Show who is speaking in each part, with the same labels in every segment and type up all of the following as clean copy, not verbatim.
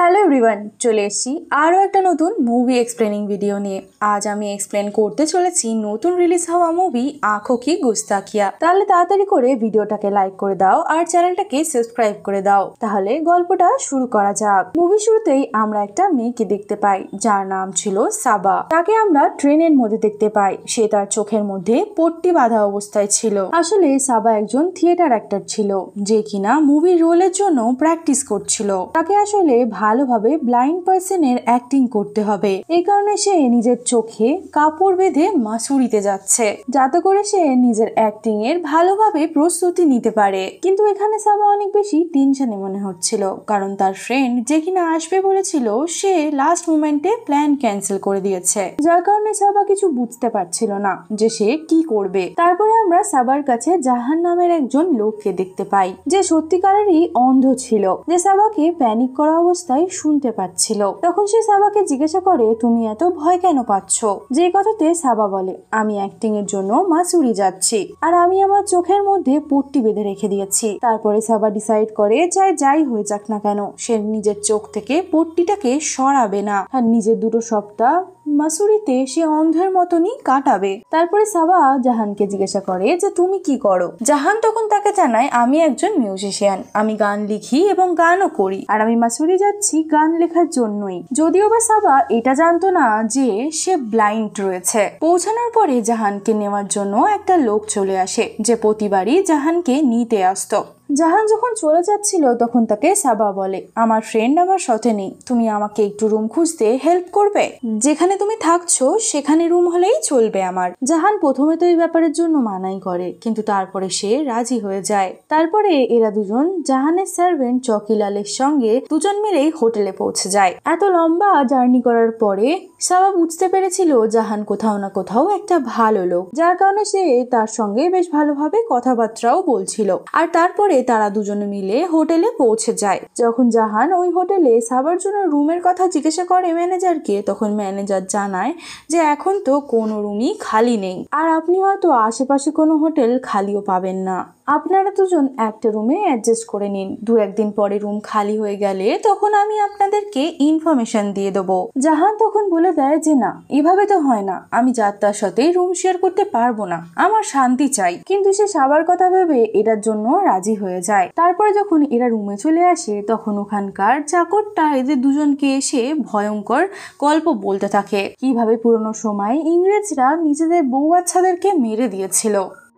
Speaker 1: Hello everyone, চলে এসেছি আরও একটা নতুন মুভি এক্সপ্লেনিং ভিডিও নিয়ে। আজ আমি এক্সপ্লেন করতে চলেছি নতুন রিলিজ হওয়া মুভি আঁখো কি গুস্তাখিয়া। তাহলে তাড়াতাড়ি করে ভিডিওটাকে লাইক করে দাও আর চ্যানেলটাকে সাবস্ক্রাইব করে দাও। তাহলে গল্পটা শুরু করা যাক। মুভি শুরুতেই আমরা একটা মেয়েকে দেখতে পাই যার নাম ছিল সাবা। তাকে আমরা ট্রেনের মধ্যে দেখতে পাই। সে তার চোখের মধ্যে পট্টি বাঁধা অবস্থায় ছিল। আসলে সাবা একজন থিয়েটার অ্যাক্টর ছিল যে কিনা মুভির রোলের জন্য প্র্যাকটিস করছিল। তাকে আসলে ভালোভাবে ব্লাইন্ড পার্সনের অ্যাক্টিং করতে হবে। এই কারণে সে নিজের চোখে কাপড় বেঁধে মাসুরিতে যাচ্ছে যাতে করে সে নিজের অ্যাক্টিং এর ভালোভাবে প্রস্তুতি নিতে পারে। কিন্তু এখানে সাবা অনেক বেশি টেনশনে মনে হচ্ছিল, কারণ তার ফ্রেন্ড যে কিনা আসবে বলেছিল সে লাস্ট মোমেন্টে প্ল্যান ক্যান্সেল করে দিয়েছে, যার কারণে সাবা কিছু বুঝতে পারছিল না যে সে কি করবে। তারপরে আমরা সাবার কাছে জাহান নামের একজন লোককে দেখতে পাই যে সত্যিকারেরই অন্ধ ছিল, যে সাবাকে প্যানিক করা অবস্থায় শুনতে পাচ্ছিল। তখন সে সাবাকে জিজ্ঞাসা করে, তুমি এত ভয় কেন পাচ্ছ? যে কথাতে সাবা বলে, আমি অ্যাক্টিং এর জন্য মাসুরি যাচ্ছি আর আমি আমার চোখের মধ্যে পট্টি বেঁধে রেখে দিয়েছি। তারপরে সাবা ডিসাইড করে যাই হয়ে যাক না কেন সে নিজের চোখ থেকে পট্টিটাকে সরাবে না আর নিজের দুটো সপ্তাহ মাসুরিতে সে অন্ধের মতনই কাটাবে। তারপরে সাবা জাহানকে জিজ্ঞাসা করে যে তুমি কি করো? জাহান তখন তাকে জানায়, আমি একজন মিউজিশিয়ান, আমি গান লিখি এবং গানও করি আর আমি মাসুরি যাচ্ছি গান লেখার জন্যই। যদিও বা সাবা এটা জানতো না যে সে ব্লাইন্ড রয়েছে। পৌঁছানোর পরে জাহানকে নেওয়ার জন্য একটা লোক চলে আসে যে প্রতিবারই জাহানকে নিতে আসতো। জাহান যখন চলে যাচ্ছিল তখন তাকে সাবা বলে, আমার ফ্রেন্ড আমার সাথে নেই, তুমি আমাকে একটু রুম খুঁজতে হেল্প করবে? যেখানে তুমি থাকছো সেখানে রুম হলেই চলবে আমার। জাহান প্রথমে তো এই ব্যাপারের জন্য মানাই করে, কিন্তু তারপরে সে রাজি হয়ে যায়। তারপরে এরা দুজন জাহানের সার্ভেন্ট চকিলালের সঙ্গে দুজন মিলেই হোটেলে পৌঁছে যায়। এত লম্বা জার্নি করার পরে সাবা বুঝতে পেরেছিল জাহান কোথাও না কোথাও একটা ভালো লোক, যার কারণে সে তার সঙ্গে বেশ ভালোভাবে কথাবার্তাও বলছিল। আর তারপরে তারা দুজনে মিলে হোটেলে পৌঁছে যায়। যখন জাহান ওই হোটেলে সাবার জন্য রুমের কথা জিজ্ঞাসা করে ম্যানেজারকে, তখন ম্যানেজার জানায় যে এখন তো কোনো রুমই খালি নেই আর আপনি হয়তো আশেপাশে কোনো হোটেল খালিও পাবেন না, আপনারা দুজন একটা রুমে অ্যাডজাস্ট করে নিন। দু একদিন পরে রুম খালি হয়ে গেলে তখন আমি আপনাদেরকে ইনফরমেশন দিয়ে দেবো। জাহান তখন বলে দেয় যে না, এভাবে তো হয় না, আমি যাত্রার সাথে রুম শেয়ার করতে পারবো না, আমার শান্তি চাই। কিন্তু সে সাবার কথা ভেবে এটার জন্য রাজি হয়ে যায়। তারপরে যখন এরা রুমে চলে আসে তখন ওখানকার চাকরটা এদের দুজনকে এসে ভয়ঙ্কর গল্প বলতে থাকে, কিভাবে পুরনো সময় ইংরেজরা নিজেদের বউ বাচ্চাদেরকে মেরে দিয়েছিল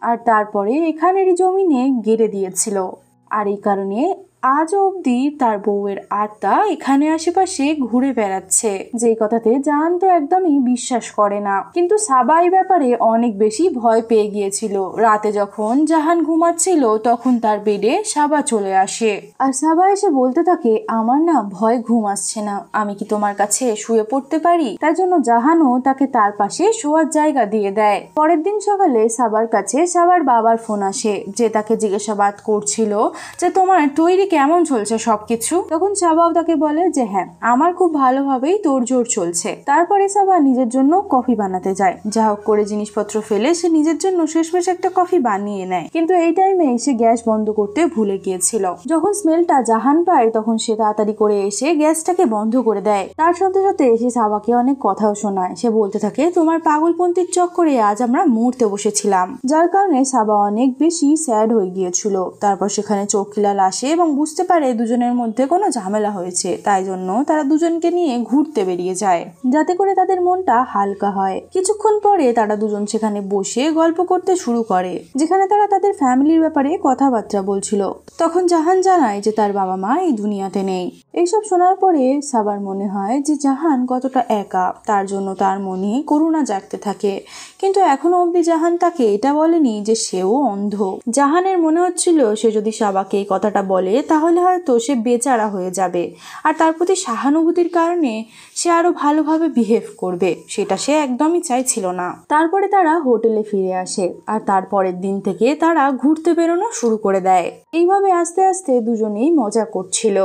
Speaker 1: আর তারপরে এখানেরই জমিনে গেড়ে দিয়েছিল, আর এই কারণে আজও অব্দি তার বউয়ের আত্মা এখানে আশেপাশে ঘুরে বেড়াচ্ছে। যেই কথাতে জাহান তো একদমই বিশ্বাস করে না, কিন্তু সাবা এই ব্যাপারে অনেক বেশি ভয় পেয়ে গিয়েছিল। রাতে যখন জাহান ঘুমাচ্ছিল তখন তার বেডে সাবা চলে আসে আর সাবা এসে বলতে থাকে, আমার না ভয় ঘুম আসছে না, আমি কি তোমার কাছে শুয়ে পড়তে পারি? তার জন্য জাহানও তাকে তার পাশে শোয়ার জায়গা দিয়ে দেয়। পরের দিন সকালে সাবার কাছে সাবার বাবার ফোন আসে, যে তাকে জিজ্ঞাসাবাদ করছিল যে তোমার তৈরি কেমন চলছে সবকিছু। তখন সাবাও তাকে বলে যে হ্যাঁ, আমার খুব ভালোভাবেই তোড়জোড় চলছে। তারপরে সাবা নিজের জন্য কফি বানাতে যায়। যা হোক করে জিনিসপত্র ফেলে সে নিজের জন্য শেষমেশ একটা কফি বানিয়ে নেয়, কিন্তু এই টাইমে সে গ্যাস বন্ধ করতে ভুলে গিয়েছিল। যখন স্মেলটা জাহান পায় তখন সে তাড়াতাড়ি করে এসে গ্যাসটাকে বন্ধ করে দেয়। তার সাথে সাথে সে সাবাকে অনেক কথাও শোনায়। সে বলতে থাকে, তোমার পাগলপন্থীর চক্করে আজ আমরা মরতে বসেছিলাম, যার কারণে সাবা অনেক বেশি স্যাড হয়ে গিয়েছিল। তারপর সেখানে চকিলাল আসে এবং বুঝতে পারে দুজনের মধ্যে কোনো ঝামেলা হয়েছে, তাই জন্য তারা দুজনকে নিয়ে ঘুরতে বেরিয়ে যায় যাতে করে তাদের মনটা হালকা হয়। কিছুক্ষণ পরে তারা দুজন সেখানে বসে গল্প করতে শুরু করে, যেখানে তারা তাদের ফ্যামিলির ব্যাপারে কথাবার্তা বলছিল। তখন জাহান জানায় যে তার বাবা মা এই দুনিয়াতে নেই। এইসব শোনার পরে সাবার মনে হয় যে জাহান কতটা একা, তার জন্য তার মনে করুণা জাগতে থাকে। কিন্তু এখনো অবধি জাহান তাকে এটা বলেনি যে সেও অন্ধ। জাহানের মনে হচ্ছিল সে যদি সাবাকে এই কথাটা বলে তাহলে হয়তো সে বেচারা হয়ে যাবে আর তার প্রতি সহানুভূতির কারণে সে আরো ভালোভাবে বিহেভ করবে, সেটা সে একদমই চাইছিল না। তারপরে তারা হোটেলে ফিরে আসে আর তারপরের দিন থেকে তারা ঘুরতে বেরোনো শুরু করে দেয়। এইভাবে আস্তে আস্তে দুজনেই মজা করছিল।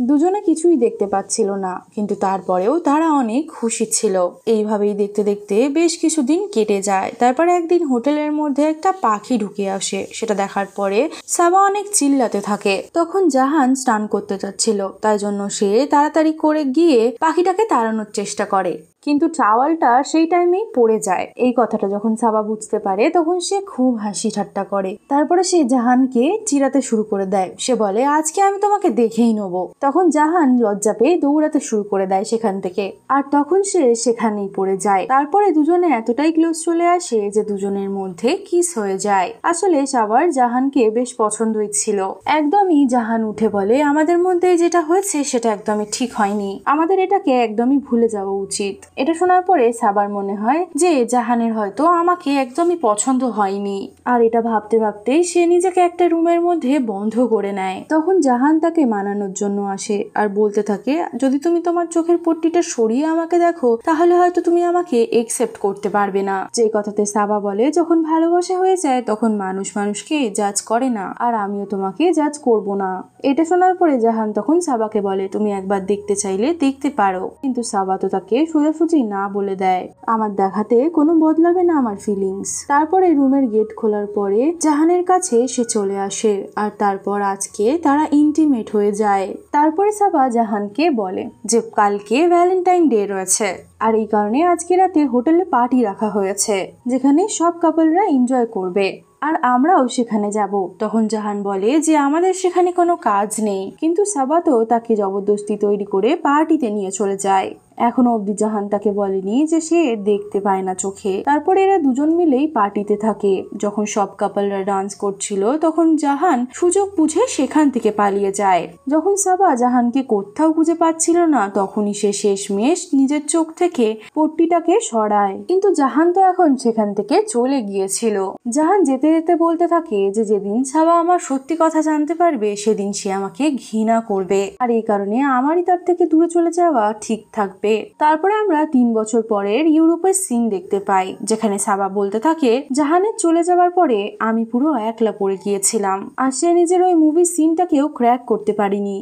Speaker 1: দুজনে কিছুই দেখতে পাচ্ছিল না, কিন্তু তারপরেও তারা অনেক খুশি ছিল। এইভাবেই দেখতে দেখতে বেশ কিছুদিন কেটে যায়। তারপরে একদিন হোটেলের মধ্যে একটা পাখি ঢুকে আসে। সেটা দেখার পরে সাবা অনেক চিল্লাতে থাকে। তখন জাহান স্নান করতে যাচ্ছিল, তাই জন্য সে তাড়াতাড়ি করে গিয়ে পাখিটাকে তাড়ানোর চেষ্টা করে, কিন্তু টাওয়ালটা সেই টাইমেই পড়ে যায়। এই কথাটা যখন সাবা বুঝতে পারে তখন সে খুব হাসি ঠাট্টা করে। তারপরে সে জাহানকে চিরাতে শুরু করে দেয়। সে বলে, আজকে আমি তোমাকে দেখেই নেবো। তখন জাহান লজ্জা পেয়ে দৌড়াতে শুরু করে দেয় সেখান থেকে, আর তখন সে সেখানেই পড়ে যায়। তারপরে দুজনে এতটাই ক্লোজ চলে আসে যে দুজনের মধ্যে কিস হয়ে যায়। আসলে সাবার জাহানকে বেশ পছন্দই ছিল। একদমই জাহান উঠে বলে, আমাদের মধ্যে যেটা হয়েছে সেটা একদমই ঠিক হয়নি, আমাদের এটাকে একদমই ভুলে যাওয়া উচিত। এটা শোনার পরে সাবার মনে হয় যে জাহানের হয়তো আমাকে একদমই পছন্দ হয়নি, আর এটা ভাবতে ভাবতে সে নিজেকে একটা রুমের মধ্যে বন্ধ করে নেয়। তখন জাহান তাকে মানানোর জন্য আসে আর বলতে থাকে, যদি তুমি তোমার চোখের পট্টিটা সরিয়ে আমাকে দেখো তাহলে হয়তো তুমি আমাকে একসেপ্ট করতে পারবে না। যে কথাতে সাবা বলে, যখন ভালোবাসা হয়ে যায় তখন মানুষ মানুষকে জাজ করে না, আর আমিও তোমাকে জাজ করব না। এটা শোনার পরে জাহান তখন সাবাকে বলে, তুমি একবার দেখতে চাইলে দেখতে পারো, কিন্তু সাবা তো তাকে সোজাসুজি না বলে দেয়, আমার দেখাতে কোনো বদলাবে না আমার ফিলিংস। তারপরে রুমের গেট খোলার পরে জাহানের কাছে সে চলে আসে, আর তারপর আজকে তারা ইন্টিমেট হয়ে যায়। তারপরে সাবা জাহানকে বলে যে কালকে ভ্যালেন্টাইন ডে রয়েছে, আর এই কারণে আজকে রাতে হোটেলে পার্টি রাখা হয়েছে যেখানে সব কাপলরা এনজয় করবে, আর আমরাও সেখানে যাব। তখন জাহান বলে যে আমাদের সেখানে কোনো কাজ নেই, কিন্তু সাবা তো তাকে জবরদস্তি তৈরি করে পার্টিতে নিয়ে চলে যায়। এখনো অব্দি জাহান তাকে বলেনি যে সে দেখতে পায় না চোখে। তারপরে এরা দুজন মিলেই পার্টিতে থাকে। যখন সব কাপলরা ডান্স করছিল তখন জাহান সুযোগ বুঝে সেখান থেকে পালিয়ে যায়। যখন সাবা জাহানকে কোথাও খুঁজে পাচ্ছিল না তখনই সে শেষমেশ নিজের চোখ থেকে পট্টিটাকে সরায়, কিন্তু জাহান তো এখন সেখান থেকে চলে গিয়েছিল। জাহান যেতে যেতে বলতে থাকে যে যেদিন সাবা আমার সত্যি কথা জানতে পারবে সেদিন সে আমাকে ঘৃণা করবে, আর এই কারণে আমারই তার থেকে দূরে চলে যাওয়া ঠিক থাকবে। তারপরে আমরা 3 বছর পরের ইউরোপের সিন দেখতে পাই, যেখানে সাবা বলতে থাকে, জাহানের চলে যাওয়ার পরে আমি পুরো একলা পড়ে গিয়েছিলাম, আর সে নিজের ওই মুভি সিনটাকেও ক্র্যাক করতে পারিনি।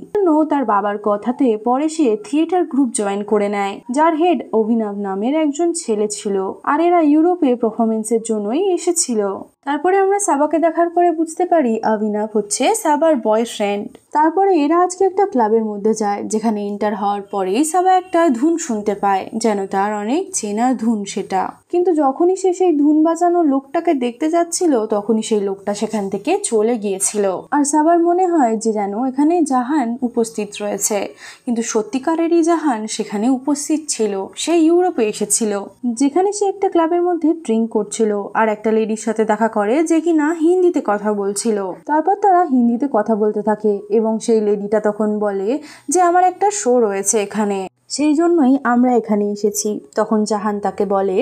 Speaker 1: তার বাবার কথাতে পরে সে থিয়েটার গ্রুপ জয়েন করে নেয়, যার হেড অভিনব নামের একজন ছেলে ছিল, আর এরা ইউরোপে পারফরমেন্সের জন্যই এসেছিল। তারপরে আমরা সাবাকে দেখার পরে বুঝতে পারি অভিনব হচ্ছে সাবার বয়ফ্রেন্ড। তারপরে এরা আজকে একটা ক্লাবের মধ্যে যায়, যেখানে এন্টার হওয়ার পরেই সাবা একটা ধুন শুনতে পায়, যেন তার অনেক চেনা ধুন সেটা। কিন্তু যখনই সে সেই ধুন বাজানো লোকটাকে দেখতে যাচ্ছিল তখনই সেই লোকটা সেখান থেকে চলে গিয়েছিল, আর সাবার মনে হয় যে যেন এখানে জাহান উপস্থিত রয়েছে, কিন্তু সত্যিকারেরই জাহান সেখানে উপস্থিত ছিল। সে ইউরোপে এসেছিল, যেখানে সে একটা ক্লাবের মধ্যে ড্রিঙ্ক করছিল, আর একটা লেডির সাথে দেখা করে যে কিনা হিন্দিতে কথা বলছিল। তারপর তারা হিন্দিতে কথা বলতে থাকে এবং সেই লেডিটা তখন বলে যে আমার একটা শো রয়েছে এখানে, সেই জন্যই আমরা এখানে এসেছি। তখন জাহান তাকে বলে,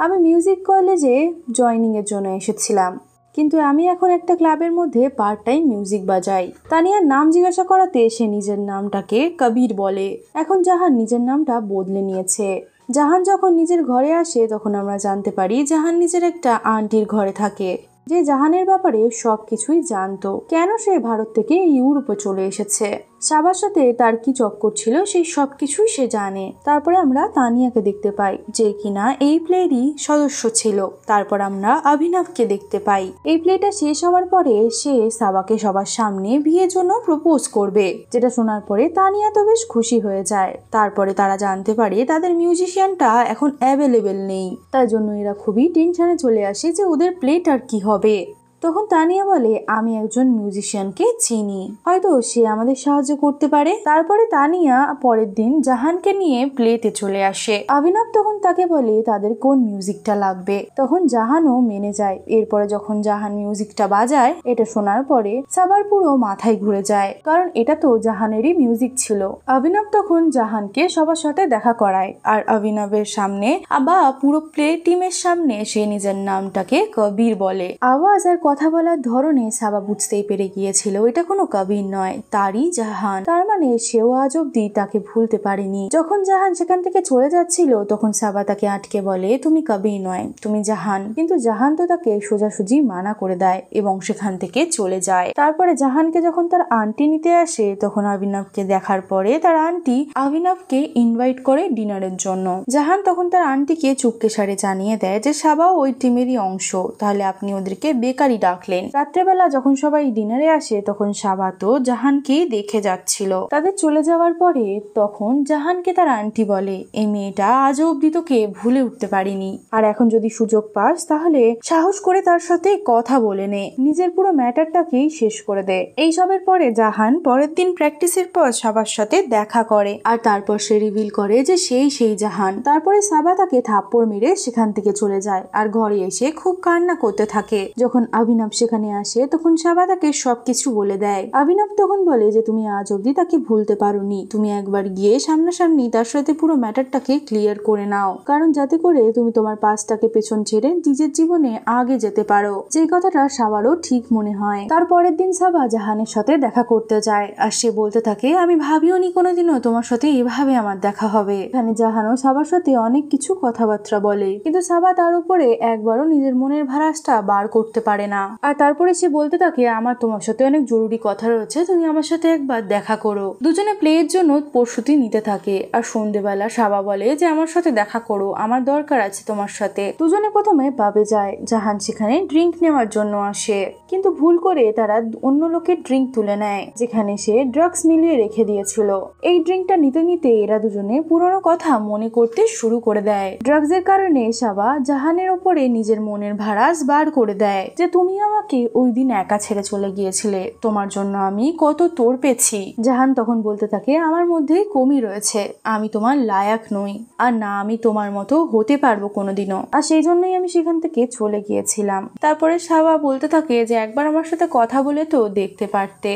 Speaker 1: আমি মিউজিক কলেজে জয়নিং এর জন্য এসেছিলাম, কিন্তু আমি এখন একটা ক্লাবের মধ্যে পার্ট টাইম মিউজিক বাজাই। তানিয়ার নাম জিজ্ঞাসা করাতে সে নিজের নামটাকে কবির বলে। এখন জাহান নিজের নামটা বদলে নিয়েছে। জাহান যখন নিজের ঘরে আসে তখন আমরা জানতে পারি জাহান নিজের একটা আন্টির ঘরে থাকে, যে জাহানের ব্যাপারে সবকিছুই জানতো, কেন সে ভারত থেকে ইউরোপে চলে এসেছে, সাবার সাথে তার কি চক্কর ছিল সেই সবকিছুই সে জানে। তারপরে আমরা তানিয়াকে দেখতে পাই, যে কিনা এই প্লেরই সদস্য ছিল। তারপর আমরা অভিনবকে দেখতে পাই। এই প্লেটা শেষ হওয়ার পরে সে সাবাকে সবার সামনে বিয়ের জন্য প্রপোজ করবে, যেটা শোনার পরে তানিয়া তো বেশ খুশি হয়ে যায়। তারপরে তারা জানতে পারে তাদের মিউজিশিয়ানটা এখন অ্যাভেলেবেল নেই, তাই জন্য এরা খুবই টেনশনে চলে আসে যে ওদের প্লেট আর কি হবে। তখন তানিয়া বলে, আমি একজন মিউজিশিয়ানকে চিনি, হয়তো সে আমাদের সাহায্য করতে পারে। তারপরে তানিয়া পরের দিন জাহানকে নিয়ে প্লেতে চলে আসে। অভিনব তখন তাকে বলে তাদের কোন মিউজিকটা লাগবে, তখন জাহানও মেনে যায়। এরপরে যখন জাহান মিউজিকটা বাজায়, এটা শোনার পরে সাবার পুরো মাথায় ঘুরে যায়, কারণ এটা তো জাহানেরই মিউজিক ছিল। অভিনব তখন জাহানকে সবার সাথে দেখা করায়, আর অভিনবের সামনে আবার পুরো প্লে টিমের সামনে সে নিজের নামটাকে কবির বলে। আওয়াজ আর কথা বলার ধরনে সাবা বুঝতেই পেরে গিয়েছিল এটা কোনো কবির নয়, তারই জাহান। তার মানে সেও আজ অব্দি তাকে ভুলতে পারেনি। যখন জাহান সেখান থেকে চলে যাচ্ছিল তখন সাবা তাকে আটকে বলে, তুমি কবির নয়, তুমি জাহান। কিন্তু জাহান তো তাকে সোজাসুজি মানা করে দেয় এবং সেখান থেকে চলে যায়। তারপরে জাহানকে যখন তার আন্টি নিতে আসে তখন অভিনবকে দেখার পরে তার আন্টি অভিনবকে ইনভাইট করে ডিনারের জন্য। জাহান তখন তার আন্টিকে চুপকে সারে জানিয়ে দেয় যে সাবা ওই টিমেরই অংশ, তাহলে আপনি ওদেরকে বেকারি ডাকলেন। রাত্রেবেলা যখন সবাই ডিনারে আসে তখন সাবা তো জাহানকেই দেখে যাচ্ছিল। তাদের চলে যাওয়ার পরে তখন জাহানকে তার আন্টি বলে, এই মেয়েটা আজও অব্দি তোকে ভুলে উঠতে পারিনি, আর এখন যদি সুযোগ পাস তাহলে সাহস করে তার সাথে কথা বলে নে, নিজের পুরো ম্যাটারটাকেই শেষ করে দে। এইসবের পরে জাহান পরের দিন প্র্যাকটিসের পর সাবার সাথে দেখা করে আর তারপর সে রিভিল করে যে সেই জাহান। তারপরে সাবা তাকে থাপ্পড় মেরে সেখান থেকে চলে যায় আর ঘরে এসে খুব কান্না করতে থাকে। যখন অভিনব সেখানে আসে তখন সাবা তাকে সবকিছু বলে দেয়। অভিনব তখন বলে যে তুমি আজ অব্দি তাকে ভুলতে পারোনি, তুমি একবার গিয়ে সামনাসামনি তার সাথে পুরো ম্যাটারটাকে ক্লিয়ার করে নাও, কারণ যাতে করে তুমি তোমার পাস্টটাকে পেছন ছেড়ে নিজের জীবনে আগে যেতে পারো। যে কথাটা সাবারও ঠিক মনে হয়। তারপরের দিন সাবা জাহানের সাথে দেখা করতে যায় আর সে বলতে থাকে, আমি ভাবিও নি কোনোদিনও তোমার সাথে এভাবে আমার দেখা হবে। এখানে জাহানও সাবার সাথে অনেক কিছু কথাবার্তা বলে, কিন্তু সাবা তার উপরে একবারও নিজের মনের ভারাসটা বার করতে পারে না। আর তারপরে সে বলতে থাকে, আমার তোমার সাথে অনেক জরুরি কথা রয়েছে, তুমি আমার সাথে একবার দেখা করো। দুজনে প্লেয়ের জন্য প্রস্তুতি নিতে থাকে আর সন্ধ্যেবেলা সাবা বলে যে আমার সাথে দেখা করো, আমার দরকার আছে তোমার সাথে। দুজনে প্রথমে পাবে যায়। জাহান সেখানে ড্রিঙ্ক নেওয়ার জন্য আসে, কিন্তু ভুল করে তারা অন্য লোকের ড্রিঙ্ক তুলে নেয় যেখানে সে ড্রাগস মিলিয়ে রেখে দিয়েছিল। এই ড্রিঙ্কটা নিতে নিতে এরা দুজনে পুরনো কথা মনে করতে শুরু করে দেয়। ড্রাগসের কারণে সাবা জাহানের ওপরে নিজের মনের ভারাস বার করে দেয় যে তুমি আমাকে ওই দিন একা ছেড়ে চলে গিয়েছিলে, তোমার জন্য আমি কত তোড় পেয়েছি। জাহান তখন বলতে থাকে, আমার মধ্যে কমই রয়েছে, আমি তোমার লায়াক নই, আর না আমি তোমার মতো হতে পারবো কোনোদিনও, আর সেই জন্যই আমি সেখান থেকে চলে গিয়েছিলাম। তারপরে সাবা বলতে থাকে যে একবার আমার সাথে কথা বলে তো দেখতে পারতে।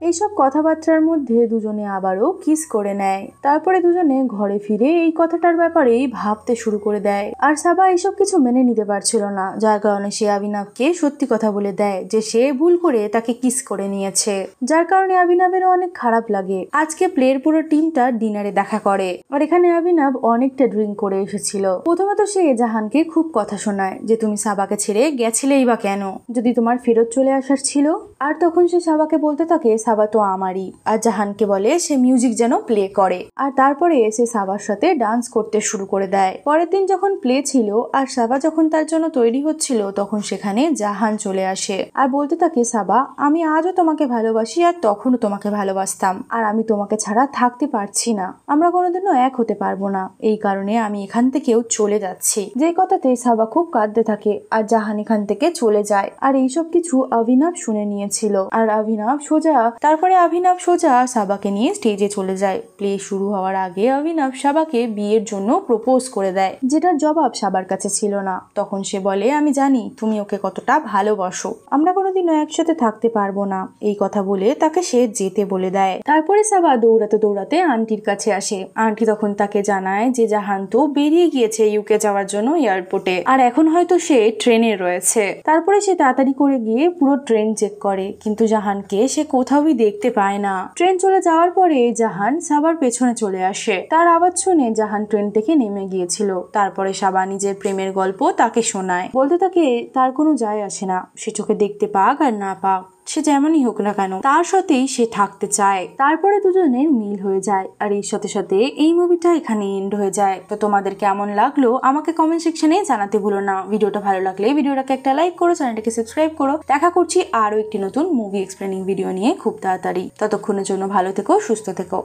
Speaker 1: এইসব কথাবার্তার মধ্যে দুজনে আবারও কিস করে নেয়। তারপরে দুজনে ঘরে ফিরে এই কথাটার ব্যাপারেই ভাবতে শুরু করে দেয়। আর সাবা এইসব কিছু মেনে নিতে পারছিল না, যার কারণে সে অভিনবকে সত্যি কথা বলে দেয় যে সে ভুল করে তাকে কিস করে নিয়েছে, যার কারণে অভিনবেরও অনেক খারাপ লাগে। আজকে প্লের পুরো টিমটা ডিনারে দেখা করে আর এখানে অভিনব অনেকটা ড্রিঙ্ক করে এসেছিল। প্রথমত সে জাহানকে খুব কথা শোনায় যে তুমি সাবাকে ছেড়ে গেছিলেই বা কেন, যদি তোমার ফেরত চলে আসার ছিল। আর তখন সে সাবাকে বলতে থাকে সাবা তো আমারই, আর জাহানকে বলে সে মিউজিক যেন প্লে করে। আর তারপরে সে সাবার সাথে ডান্স করতে শুরু করে দেয়। পরের দিন যখন প্লে ছিল আর সাবা যখন তার জন্য তৈরি হচ্ছিল তখন সেখানে জাহান চলে আসে আর বলতে থাকে, সাবা আমি আজও তোমাকে ভালোবাসি আর তখনও তোমাকে ভালোবাসতাম, আর আমি তোমাকে ছাড়া থাকতে পারছি না, আমরা কোনোদিনও এক হতে পারবো না, এই কারণে আমি এখান থেকেও চলে যাচ্ছি। যে কথাতে সাবা খুব কাঁদতে থাকে আর জাহান এখান থেকে চলে যায়। আর এইসব কিছু অভিনব শুনে নিয়েছিল আর তারপরে অভিনব সোজা সাবাকে নিয়ে স্টেজে চলে যায়। প্লে শুরু হওয়ার আগে অভিনব সাবাকে বিয়ের জন্য প্রপোজ করে দেয়, যেটার জবাব সাবার কাছে ছিল না। তখন সে বলে, আমি জানি তুমি ওকে কতটা ভালোবাসো, আমরা কোনোদিনও একসাথে থাকতে পারবো না, এই কথা বলে তাকে সে যেতে বলে দেয়। তারপরে সাবা দৌড়াতে দৌড়াতে আন্টির কাছে আসে। আন্টি তখন তাকে জানায় যে জাহান তো বেরিয়ে গিয়েছে ইউকে যাওয়ার জন্য এয়ারপোর্টে, আর এখন হয়তো সে ট্রেনে রয়েছে। তারপরে সে তাড়াতাড়ি করে গিয়ে পুরো ট্রেন চেক করে, কিন্তু জাহানকে সে কোথাওই দেখতে পায় না। ট্রেন চলে যাওয়ার পরে জাহান সাবার পেছনে চলে আসে। তার আওয়াজ শুনে জাহান ট্রেন থেকে নেমে গিয়েছিল। তারপরে সাবা নিজের প্রেমের গল্প তাকে শোনায়, বলতে থাকে তার কোনো যায় আসে না, সে চোখে দেখতে পাক আর না পাক, সে যেমনই হোক না কেন তার সাথেই সে থাকতে চায়। তারপরে দুজনের মিল হয়ে যায় আর এর সাথে সাথে এই মুভিটা এখানে এন্ড হয়ে যায়। তো তোমাদের কেমন লাগলো আমাকে কমেন্ট সেকশনে জানাতে ভুলো না। ভিডিওটা ভালো লাগলে ভিডিওটাকে একটা লাইক করো, চ্যানেলটাকে সাবস্ক্রাইব করো। দেখা করছি আরো একটি নতুন মুভি এক্সপ্লেনিং ভিডিও নিয়ে খুব তাড়াতাড়ি। ততক্ষণের জন্য ভালো থেকো, সুস্থ থেকো।